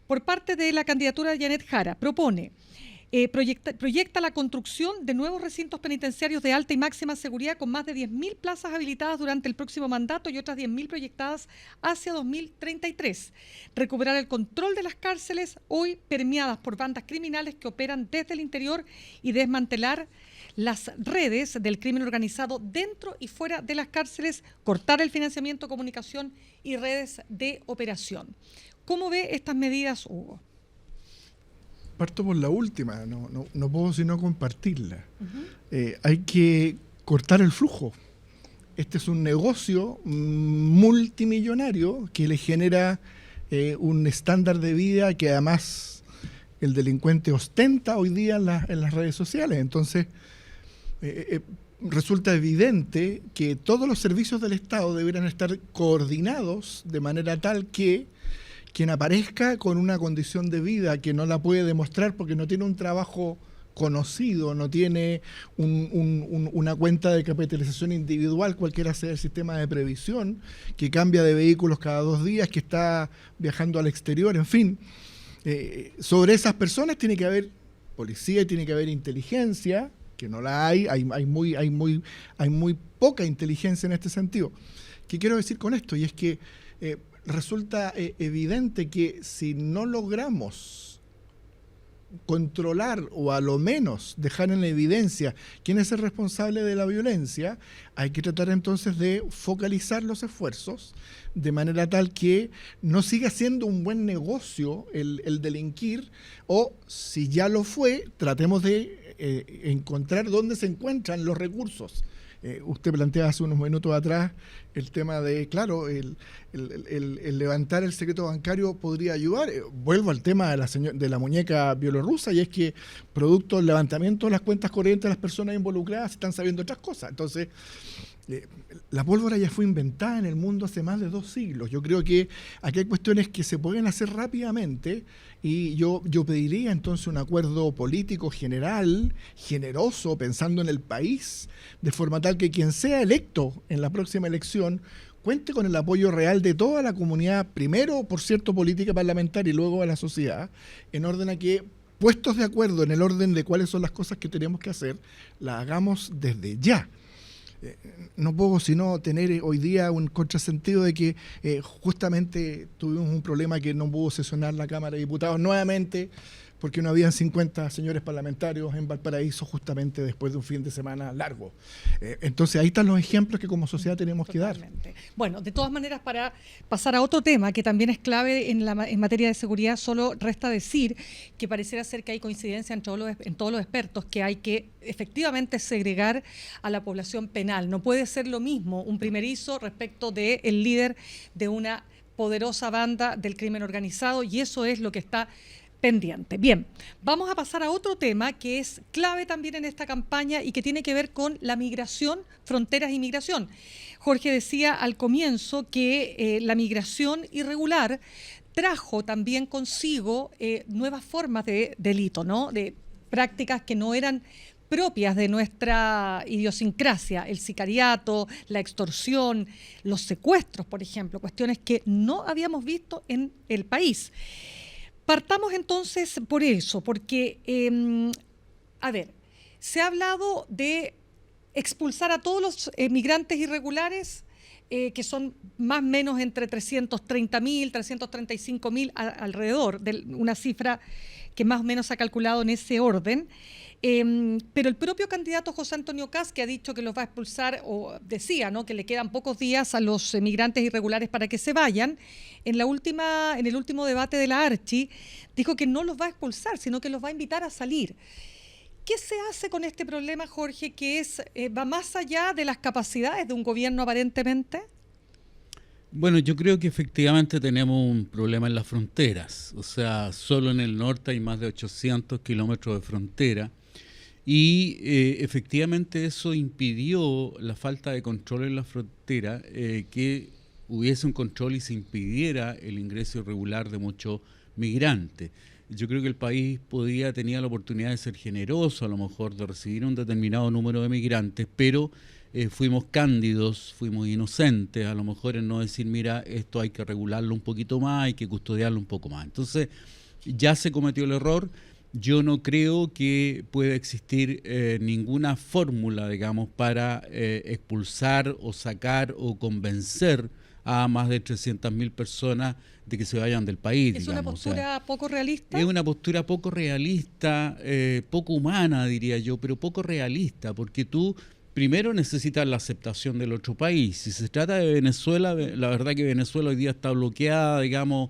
Por parte de la candidatura de Janet Jara, propone proyecta la construcción de nuevos recintos penitenciarios de alta y máxima seguridad con más de 10.000 plazas habilitadas durante el próximo mandato y otras 10.000 proyectadas hacia 2033. Recuperar el control de las cárceles hoy permeadas por bandas criminales que operan desde el interior y desmantelar las redes del crimen organizado dentro y fuera de las cárceles, cortar el financiamiento, comunicación y redes de operación. ¿Cómo ve estas medidas, Hugo? Parto por la última, no puedo sino compartirla. Hay que cortar el flujo. Este es un negocio multimillonario que le genera un estándar de vida que además el delincuente ostenta hoy día en las redes sociales. Entonces, resulta evidente que todos los servicios del Estado deberían estar coordinados de manera tal que quien aparezca con una condición de vida que no la puede demostrar porque no tiene un trabajo conocido, no tiene una cuenta de capitalización individual, cualquiera sea el sistema de previsión, que cambia de vehículos cada 2 días, que está viajando al exterior, en fin. Sobre esas personas tiene que haber policía y tiene que haber inteligencia, que no la hay muy poca inteligencia en este sentido. ¿Qué quiero decir con esto? Y es que resulta evidente que si no logramos controlar o a lo menos dejar en evidencia quién es el responsable de la violencia, hay que tratar entonces de focalizar los esfuerzos de manera tal que no siga siendo un buen negocio el delinquir, o si ya lo fue, tratemos de encontrar dónde se encuentran los recursos. Usted planteaba hace unos minutos atrás el tema de, claro, el levantar el secreto bancario podría ayudar. Vuelvo al tema de la muñeca bielorrusa, y es que producto del levantamiento de las cuentas corrientes de las personas involucradas están sabiendo otras cosas. Entonces, la pólvora ya fue inventada en el mundo hace más de 2 siglos. Yo creo que aquí hay cuestiones que se pueden hacer rápidamente, y yo pediría entonces un acuerdo político general, generoso, pensando en el país, de forma tal que quien sea electo en la próxima elección cuente con el apoyo real de toda la comunidad, primero, por cierto, política parlamentaria, y luego a la sociedad, en orden a que, puestos de acuerdo en el orden de cuáles son las cosas que tenemos que hacer, las hagamos desde ya. No puedo sino tener hoy día un contrasentido de que justamente tuvimos un problema que no pudo sesionar la Cámara de Diputados nuevamente porque no habían 50 señores parlamentarios en Valparaíso justamente después de un fin de semana largo. Entonces ahí están los ejemplos que como sociedad tenemos que dar. Bueno, de todas maneras, para pasar a otro tema que también es clave en materia de seguridad, solo resta decir que pareciera ser que hay coincidencia en todos los expertos que hay que efectivamente segregar a la población penal. No puede ser lo mismo un primerizo respecto del líder de una poderosa banda del crimen organizado, y eso es lo que está pendiente. Bien, vamos a pasar a otro tema que es clave también en esta campaña y que tiene que ver con la migración, fronteras y migración. Jorge decía al comienzo que la migración irregular trajo también consigo nuevas formas de delito, ¿no? De prácticas que no eran propias de nuestra idiosincrasia, el sicariato, la extorsión, los secuestros, por ejemplo, cuestiones que no habíamos visto en el país. Partamos entonces por eso, porque, se ha hablado de expulsar a todos los migrantes irregulares, que son más o menos entre 330.000, 335.000 alrededor, de una cifra que más o menos se ha calculado en ese orden. Pero el propio candidato José Antonio Kast, que ha dicho que los va a expulsar, o decía, ¿no?, que le quedan pocos días a los migrantes irregulares para que se vayan, en el último debate de la Archi, dijo que no los va a expulsar, sino que los va a invitar a salir. ¿Qué se hace con este problema, Jorge, que va más allá de las capacidades de un gobierno aparentemente? Bueno, yo creo que efectivamente tenemos un problema en las fronteras. O sea, solo en el norte hay más de 800 kilómetros de frontera. Y efectivamente eso impidió la falta de control en la frontera, que hubiese un control y se impidiera el ingreso irregular de muchos migrantes. Yo creo que el país tenía la oportunidad de ser generoso, a lo mejor de recibir un determinado número de migrantes, pero fuimos cándidos, fuimos inocentes, a lo mejor en no decir, mira, esto hay que regularlo un poquito más, hay que custodiarlo un poco más. Entonces, ya se cometió el error. Yo no creo que pueda existir ninguna fórmula, digamos, para expulsar o sacar o convencer a más de 300.000 personas de que se vayan del país. ¿Es una postura poco realista? Es una postura poco realista, poco humana, diría yo, pero poco realista, porque tú primero necesitan la aceptación del otro país. Si se trata de Venezuela, la verdad que Venezuela hoy día está bloqueada, digamos,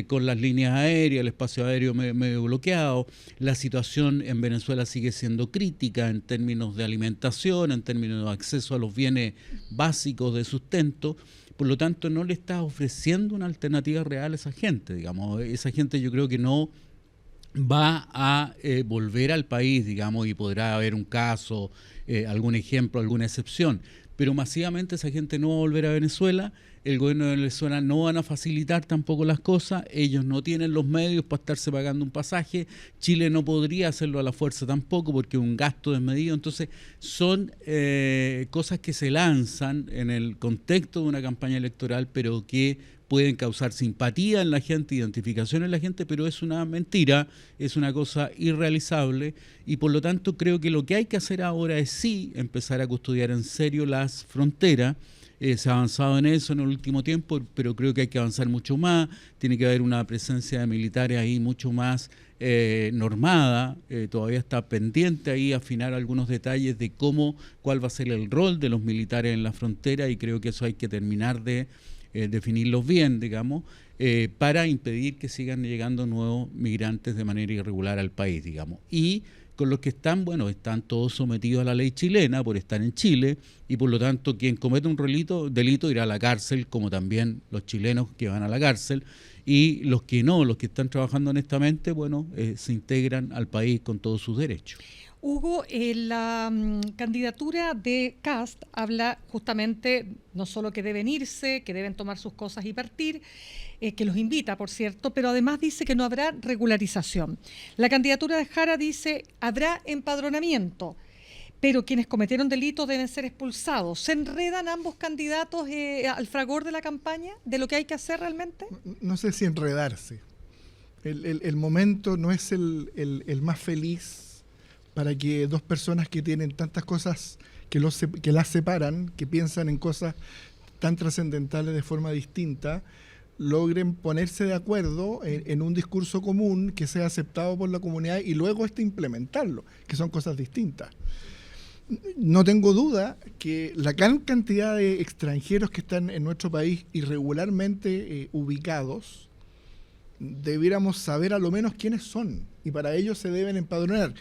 con las líneas aéreas, el espacio aéreo medio bloqueado. La situación en Venezuela sigue siendo crítica en términos de alimentación, en términos de acceso a los bienes básicos de sustento. Por lo tanto, no le está ofreciendo una alternativa real a esa gente, digamos. Esa gente yo creo que no va a volver al país, digamos, y podrá haber un caso, algún ejemplo, alguna excepción. Pero masivamente esa gente no va a volver a Venezuela, el gobierno de Venezuela no van a facilitar tampoco las cosas, ellos no tienen los medios para estarse pagando un pasaje, Chile no podría hacerlo a la fuerza tampoco porque es un gasto desmedido. Entonces son cosas que se lanzan en el contexto de una campaña electoral, pero que pueden causar simpatía en la gente, identificación en la gente, pero es una mentira, es una cosa irrealizable, y por lo tanto creo que lo que hay que hacer ahora es sí empezar a custodiar en serio las fronteras. Se ha avanzado en eso en el último tiempo, pero creo que hay que avanzar mucho más, tiene que haber una presencia de militares ahí mucho más normada, todavía está pendiente ahí afinar algunos detalles de cuál va a ser el rol de los militares en la frontera, y creo que eso hay que terminar de definirlos bien, digamos, para impedir que sigan llegando nuevos migrantes de manera irregular al país, digamos. Y con los que están, bueno, están todos sometidos a la ley chilena por estar en Chile, y por lo tanto quien comete un delito irá a la cárcel, como también los chilenos que van a la cárcel, y los que no, los que están trabajando honestamente, bueno, se integran al país con todos sus derechos. Hugo, la candidatura de Kast habla justamente no solo que deben irse, que deben tomar sus cosas y partir, que los invita, por cierto, pero además dice que no habrá regularización. La candidatura de Jara dice habrá empadronamiento, pero quienes cometieron delitos deben ser expulsados. ¿Se enredan ambos candidatos al fragor de la campaña, de lo que hay que hacer realmente? No sé si enredarse. El momento no es el más feliz para que dos personas que tienen tantas cosas que las separan, que piensan en cosas tan trascendentales de forma distinta, logren ponerse de acuerdo en un discurso común que sea aceptado por la comunidad y luego implementarlo, que son cosas distintas. No tengo duda que la gran cantidad de extranjeros que están en nuestro país irregularmente ubicados, debiéramos saber a lo menos quiénes son, y para ello se deben empadronar.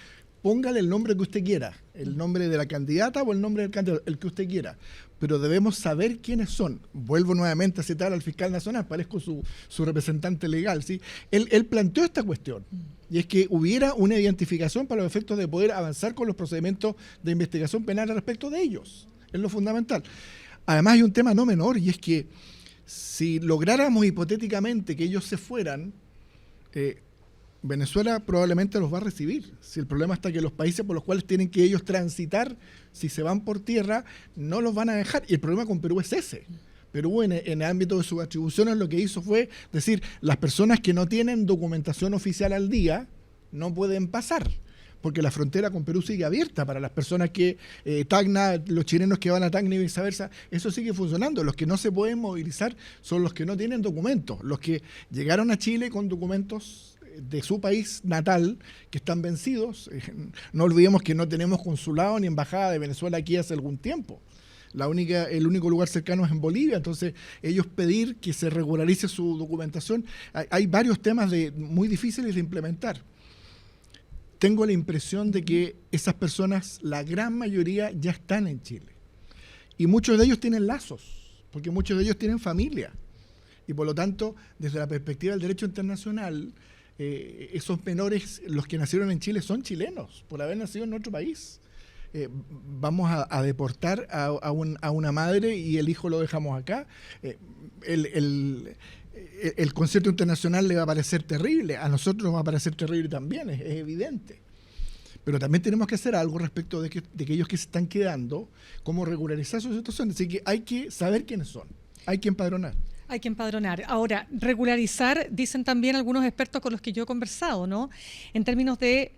Póngale el nombre que usted quiera, el nombre de la candidata o el nombre del candidato, el que usted quiera, pero debemos saber quiénes son. Vuelvo nuevamente a citar al fiscal nacional, parezco su representante legal, ¿sí? Él planteó esta cuestión, y es que hubiera una identificación para los efectos de poder avanzar con los procedimientos de investigación penal respecto de ellos. Es lo fundamental. Además hay un tema no menor, y es que si lográramos hipotéticamente que ellos se fueran, Venezuela probablemente los va a recibir. Si el problema está que los países por los cuales tienen que ellos transitar, si se van por tierra, no los van a dejar. Y el problema con Perú es ese. Perú en el ámbito de sus atribuciones lo que hizo fue decir, las personas que no tienen documentación oficial al día no pueden pasar, porque la frontera con Perú sigue abierta para las personas que Tacna, los chilenos que van a Tacna y viceversa, eso sigue funcionando. Los que no se pueden movilizar son los que no tienen documentos, los que llegaron a Chile con documentos de su país natal que están vencidos. No olvidemos que no tenemos consulado ni embajada de Venezuela aquí hace algún tiempo. El único lugar cercano es en Bolivia, entonces ellos pedir que se regularice su documentación, hay varios temas muy difíciles de implementar. Tengo la impresión de que esas personas, la gran mayoría, ya están en Chile. Y muchos de ellos tienen lazos, porque muchos de ellos tienen familia. Y por lo tanto, desde la perspectiva del derecho internacional, esos menores, los que nacieron en Chile, son chilenos, por haber nacido en otro país. Vamos a deportar a una madre y el hijo lo dejamos acá. El concierto internacional le va a parecer terrible, a nosotros nos va a parecer terrible también, es evidente. Pero también tenemos que hacer algo respecto de que aquellos que se están quedando, cómo regularizar su situación. Así que hay que saber quiénes son, hay que empadronar. Hay que empadronar. Ahora, regularizar, dicen también algunos expertos con los que yo he conversado, ¿no? En términos de,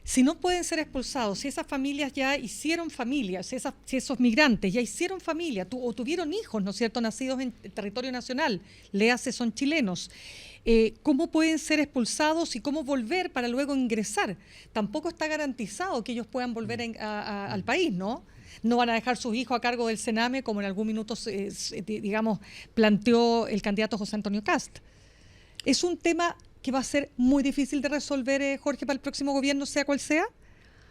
si no pueden ser expulsados, si esas familias ya hicieron familia, si esos migrantes ya hicieron familia o tuvieron hijos, ¿no es cierto?, nacidos en territorio nacional, léase, son chilenos, ¿cómo pueden ser expulsados y cómo volver para luego ingresar? Tampoco está garantizado que ellos puedan volver al país, ¿no? no van a dejar sus hijos a cargo del Sename, como en algún minuto, digamos, planteó el candidato José Antonio Kast. Es un tema que va a ser muy difícil de resolver, Jorge, para el próximo gobierno, sea cual sea.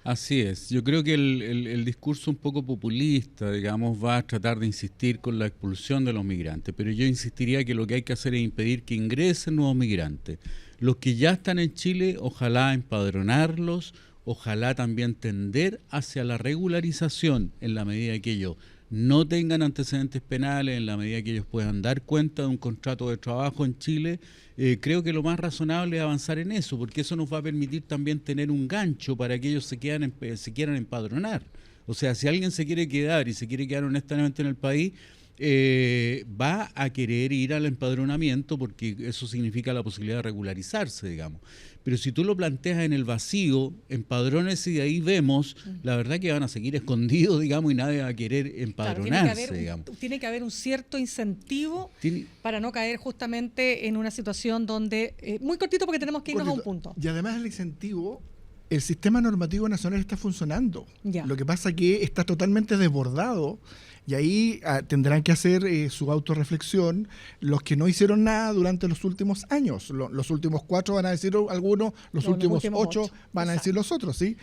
Así es. Yo creo que el discurso un poco populista, digamos, va a tratar de insistir con la expulsión de los migrantes, pero yo insistiría que lo que hay que hacer es impedir que ingresen nuevos migrantes. Los que ya están en Chile, ojalá empadronarlos, ojalá también tender hacia la regularización en la medida que ellos no tengan antecedentes penales, en la medida que ellos puedan dar cuenta de un contrato de trabajo en Chile. Creo que lo más razonable es avanzar en eso, porque eso nos va a permitir también tener un gancho para que ellos se quieran empadronar. O sea, si alguien se quiere quedar y se quiere quedar honestamente en el país, va a querer ir al empadronamiento, porque eso significa la posibilidad de regularizarse, digamos. Pero si tú lo planteas en el vacío, empadrónese y de ahí vemos, la verdad que van a seguir escondidos, digamos, y nadie va a querer empadronarse, claro, tiene que haber un cierto incentivo para no caer justamente en una situación donde, muy cortito porque tenemos que irnos a un punto. Y además el incentivo, el sistema normativo nacional está funcionando. Ya. Lo que pasa es que está totalmente desbordado. Y ahí tendrán que hacer su autorreflexión los que no hicieron nada durante los últimos años. Los últimos 4 van a decir algunos, los últimos 8 van a decir los otros, ¿sí?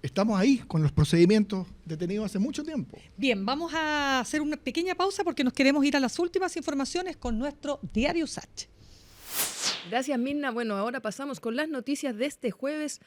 Estamos ahí con los procedimientos detenidos hace mucho tiempo. Bien, vamos a hacer una pequeña pausa porque nos queremos ir a las últimas informaciones con nuestro Diario USACH. Gracias, Mirna. Bueno, ahora pasamos con las noticias de este jueves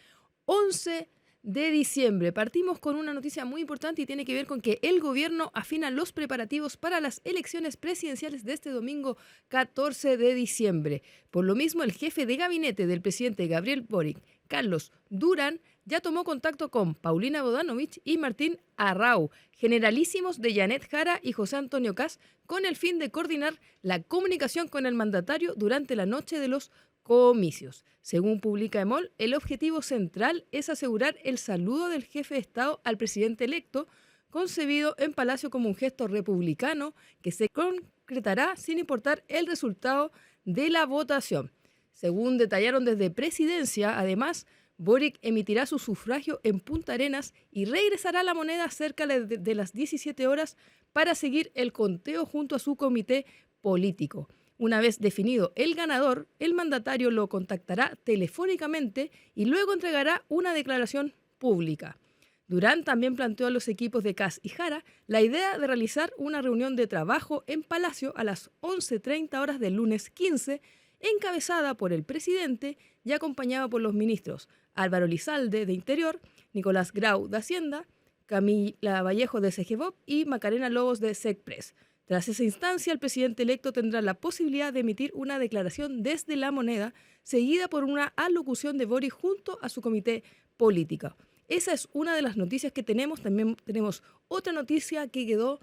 11 de diciembre. Partimos con una noticia muy importante y tiene que ver con que el gobierno afina los preparativos para las elecciones presidenciales de este domingo 14 de diciembre. Por lo mismo, el jefe de gabinete del presidente Gabriel Boric, Carlos Durán, ya tomó contacto con Paulina Bodanovich y Martín Arrau, generalísimos de Janet Jara y José Antonio Kast, con el fin de coordinar la comunicación con el mandatario durante la noche de los comicios. Según publica EMOL, el objetivo central es asegurar el saludo del jefe de Estado al presidente electo, concebido en Palacio como un gesto republicano que se concretará sin importar el resultado de la votación. Según detallaron desde Presidencia, además, Boric emitirá su sufragio en Punta Arenas y regresará a La Moneda cerca de las 17 horas para seguir el conteo junto a su comité político. Una vez definido el ganador, el mandatario lo contactará telefónicamente y luego entregará una declaración pública. Durán también planteó a los equipos de Kast y Jara la idea de realizar una reunión de trabajo en Palacio a las 11:30 horas del lunes 15, encabezada por el presidente y acompañada por los ministros Álvaro Elizalde de Interior, Nicolás Grau de Hacienda, Camila Vallejo de CGVOP y Macarena Lobos de SECPRES. Tras esa instancia, el presidente electo tendrá la posibilidad de emitir una declaración desde La Moneda, seguida por una alocución de Boric junto a su comité político. Esa es una de las noticias que tenemos. También tenemos otra noticia que quedó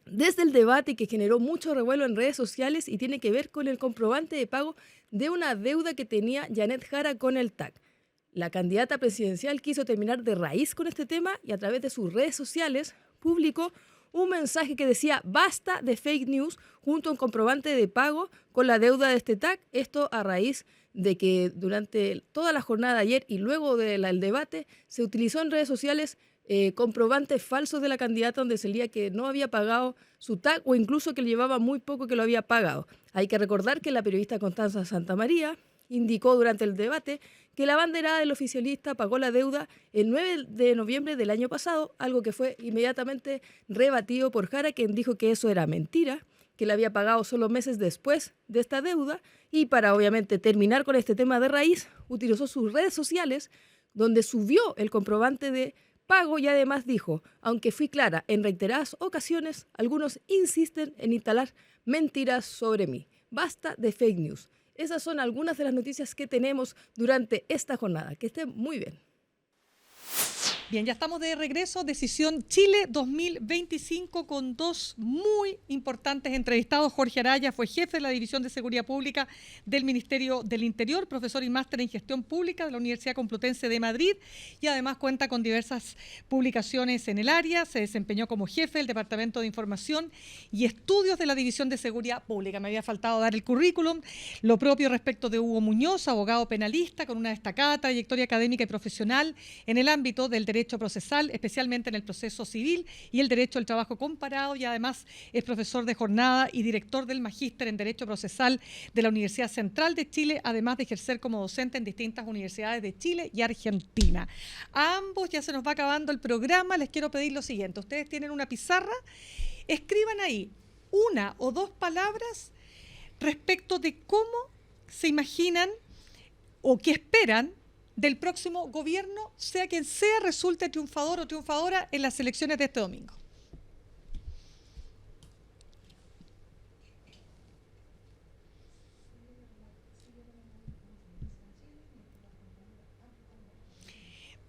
desde el debate y que generó mucho revuelo en redes sociales y tiene que ver con el comprobante de pago de una deuda que tenía Janet Jara con el TAC. La candidata presidencial quiso terminar de raíz con este tema y a través de sus redes sociales publicó un mensaje que decía basta de fake news junto a un comprobante de pago con la deuda de este TAC. Esto a raíz de que durante toda la jornada de ayer y luego del debate se utilizó en redes sociales comprobantes falsos de la candidata donde se leía que no había pagado su TAC o incluso que le llevaba muy poco que lo había pagado. Hay que recordar que la periodista Constanza Santamaría indicó durante el debate que la banderada del oficialista pagó la deuda el 9 de noviembre del año pasado, algo que fue inmediatamente rebatido por Jara, quien dijo que eso era mentira, que la había pagado solo meses después de esta deuda, y para obviamente terminar con este tema de raíz, utilizó sus redes sociales donde subió el comprobante de pago y además dijo, aunque fui clara en reiteradas ocasiones, algunos insisten en instalar mentiras sobre mí. Basta de fake news. Esas son algunas de las noticias que tenemos durante esta jornada. Que estén muy bien. Bien, ya estamos de regreso. Decisión Chile 2025 con dos muy importantes entrevistados. Jorge Araya fue jefe de la División de Seguridad Pública del Ministerio del Interior, profesor y máster en Gestión Pública de la Universidad Complutense de Madrid y además cuenta con diversas publicaciones en el área. Se desempeñó como jefe del Departamento de Información y Estudios de la División de Seguridad Pública. Me había faltado dar el currículum. Lo propio respecto de Hugo Muñoz, abogado penalista con una destacada trayectoria académica y profesional en el ámbito del derecho derecho procesal, especialmente en el proceso civil y el derecho al trabajo comparado, y además es profesor de jornada y director del Magíster en Derecho Procesal de la Universidad Central de Chile, además de ejercer como docente en distintas universidades de Chile y Argentina. A ambos ya se nos va acabando el programa. Les quiero pedir lo siguiente: ustedes tienen una pizarra, escriban ahí una o dos palabras respecto de cómo se imaginan o qué esperan del próximo gobierno, sea quien sea, resulte triunfador o triunfadora en las elecciones de este domingo.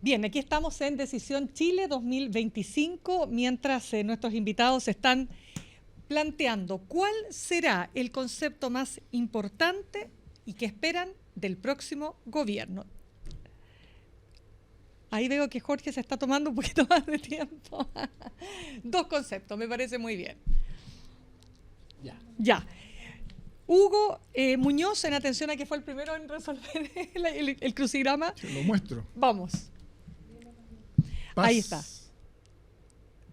Bien, aquí estamos en Decisión Chile 2025, mientras nuestros invitados están planteando cuál será el concepto más importante y qué esperan del próximo gobierno. Ahí veo que Jorge se está tomando un poquito más de tiempo. Dos conceptos, me parece muy bien. Ya. Hugo Muñoz, en atención a que fue el primero en resolver el crucigrama. Se lo muestro. Vamos. Paz. Ahí está.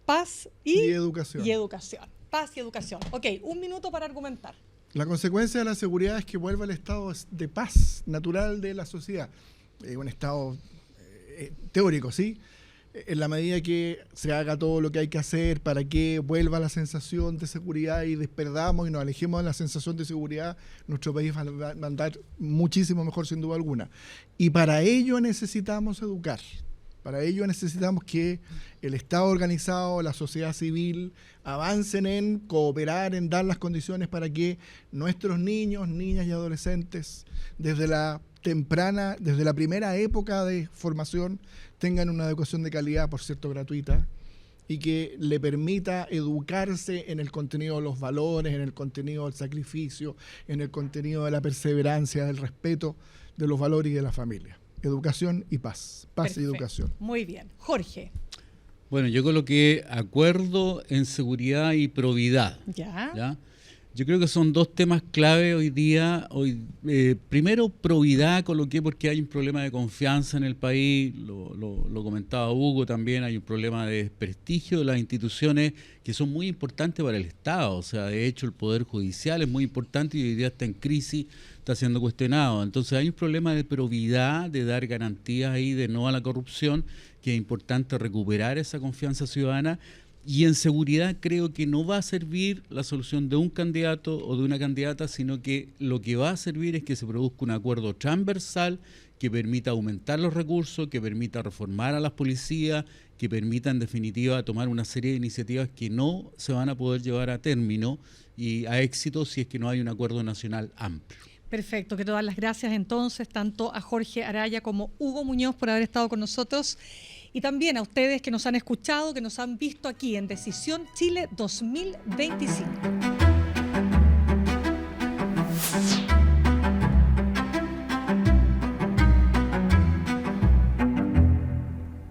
Paz y educación. Y educación. Paz y educación. Ok, 1 minuto para argumentar. La consecuencia de la seguridad es que vuelva el estado de paz natural de la sociedad. Un estado teórico, ¿sí? En la medida que se haga todo lo que hay que hacer para que vuelva la sensación de seguridad y desperdamos y nos alejemos de la sensación de seguridad, nuestro país va a andar muchísimo mejor, sin duda alguna. Y para ello necesitamos educar. Para ello necesitamos que el Estado organizado, la sociedad civil, avancen en cooperar, en dar las condiciones para que nuestros niños, niñas y adolescentes, desde la primera época de formación, tengan una educación de calidad, por cierto, gratuita, y que le permita educarse en el contenido de los valores, en el contenido del sacrificio, en el contenido de la perseverancia, del respeto de los valores y de la familia. Educación y paz. Paz Perfecto. y educación. Muy bien. Jorge. Bueno, yo coloqué acuerdo en seguridad y probidad. Ya. Yo creo que son dos temas clave hoy día. Primero, probidad coloqué porque hay un problema de confianza en el país, lo comentaba Hugo también, hay un problema de desprestigio de las instituciones que son muy importantes para el Estado. O sea, de hecho el Poder Judicial es muy importante y hoy día está en crisis, está siendo cuestionado. Entonces hay un problema de probidad, de dar garantías ahí de no a la corrupción, que es importante recuperar esa confianza ciudadana. Y en seguridad creo que no va a servir la solución de un candidato o de una candidata, sino que lo que va a servir es que se produzca un acuerdo transversal que permita aumentar los recursos, que permita reformar a las policías, que permita en definitiva tomar una serie de iniciativas que no se van a poder llevar a término y a éxito si es que no hay un acuerdo nacional amplio. Perfecto, quiero dar las gracias entonces tanto a Jorge Araya como Hugo Muñoz por haber estado con nosotros. Y también a ustedes que nos han escuchado, que nos han visto aquí en Decisión Chile 2025.